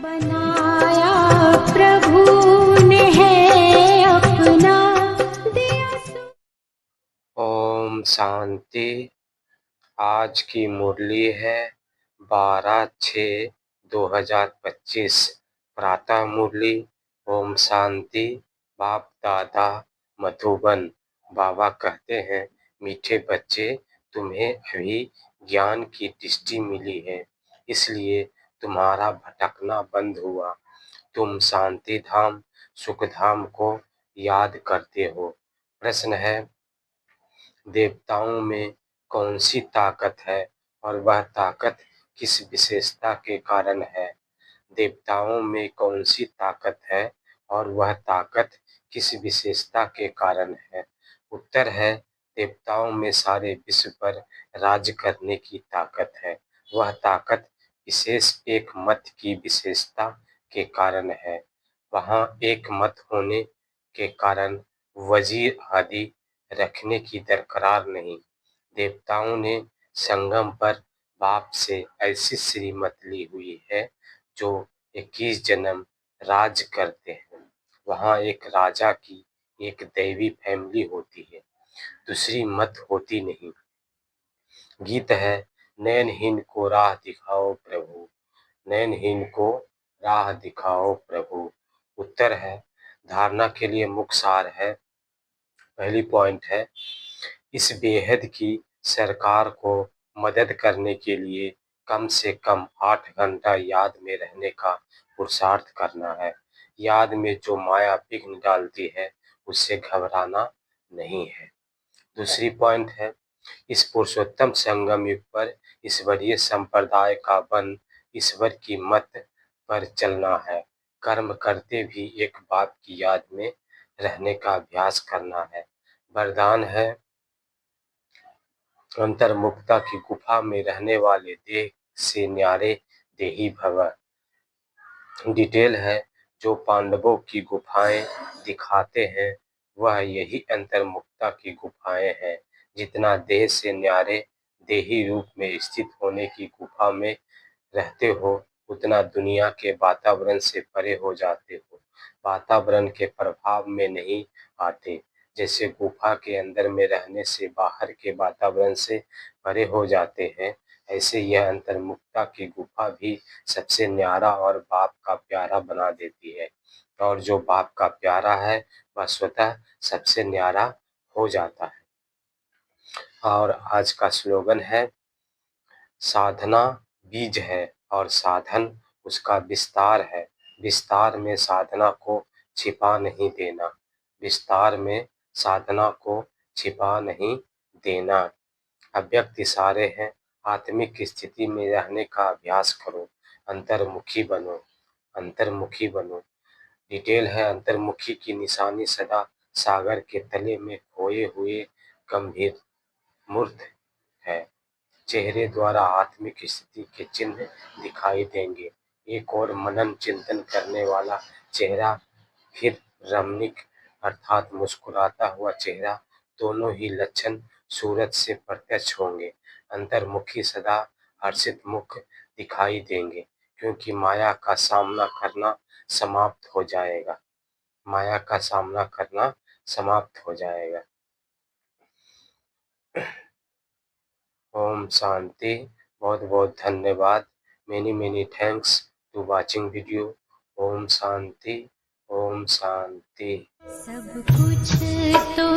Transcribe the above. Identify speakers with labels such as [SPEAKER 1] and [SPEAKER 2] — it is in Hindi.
[SPEAKER 1] बनाया प्रभु ने है अपना दिया।
[SPEAKER 2] ओम शांति। आज की मुरली है 12/6/2025 प्रातः मुरली। ओम शांति। बाप दादा मधुबन बाबा कहते हैं, मीठे बच्चे, तुम्हें अभी ज्ञान की दृष्टि मिली है, इसलिए तुम्हारा भटकना बंद हुआ। तुम शांति धाम सुख धाम को याद करते हो। प्रश्न है, देवताओं में कौन सी ताकत है और वह ताकत किस विशेषता के कारण है? देवताओं में कौन सी ताकत है और वह ताकत किस विशेषता के कारण है? उत्तर है, देवताओं में सारे विश्व पर राज करने की ताकत है। वह ताकत विशेष एक मत की विशेषता के कारण है। वहाँ एक मत होने के कारण वजीर आदि रखने की दरकार नहीं। देवताओं ने संगम पर बाप से ऐसी श्रीमत ली हुई है जो 21 जन्म राज करते हैं। वहाँ एक राजा की एक दैवी फैमिली होती है, दूसरी मत होती नहीं। गीत है, नैनहीन को राह दिखाओ प्रभु, नैनहीन को राह दिखाओ प्रभु। उत्तर है, धारणा के लिए मुख्य सार है। पहली पॉइंट है, इस बेहद की सरकार को मदद करने के लिए कम से कम 8 घंटा याद में रहने का पुरुषार्थ करना है। याद में जो माया विघ्न डालती है, उससे घबराना नहीं है। दूसरी पॉइंट है, इस पुरुषोत्तम संगम युग पर ईश्वरीय संप्रदाय का वन ईश्वर की मत पर चलना है। कर्म करते भी एक बाप की याद में रहने का अभ्यास करना है। वरदान है, अंतर्मुखता की गुफा में रहने वाले देह से न्यारे देही भव। डिटेल है, जो पांडवों की गुफाएं दिखाते हैं वह यही अंतर्मुखता की गुफाएं हैं। जितना देह से न्यारे देही रूप में स्थित होने की गुफा में रहते हो, उतना दुनिया के वातावरण से परे हो जाते हो, वातावरण के प्रभाव में नहीं आते। जैसे गुफा के अंदर में रहने से बाहर के वातावरण से परे हो जाते हैं, ऐसे यह अंतर्मुखता की गुफा भी सबसे न्यारा और बाप का प्यारा बना देती है। और जो बाप का प्यारा है वह स्वतः सबसे न्यारा हो जाता है। और आज का स्लोगन है, साधना बीज है और साधन उसका विस्तार है। विस्तार में साधना को छिपा नहीं देना, विस्तार में साधना को छिपा नहीं देना। अव्यक्त इशारे हैं, आत्मिक स्थिति में रहने का अभ्यास करो, अंतर्मुखी बनो, अंतर्मुखी बनो। डिटेल है, अंतर्मुखी की निशानी सदा सागर के तले में खोए हुए गंभीर मूर्त है। चेहरे द्वारा आत्मिक स्थिति के चिन्ह दिखाई देंगे। एक और मनन चिंतन करने वाला चेहरा, फिर रमणीक अर्थात मुस्कुराता हुआ चेहरा, दोनों ही लक्षण सूरज से प्रत्यक्ष होंगे। अंतर्मुखी सदा हर्षित मुख दिखाई देंगे, क्योंकि माया का सामना करना समाप्त हो जाएगा। माया का सामना करना समाप्त हो जाएगा। ओम शांति। बहुत बहुत धन्यवाद। Many thanks to watching video. ओम शांति। ओम शांति।
[SPEAKER 1] सब कुछ तो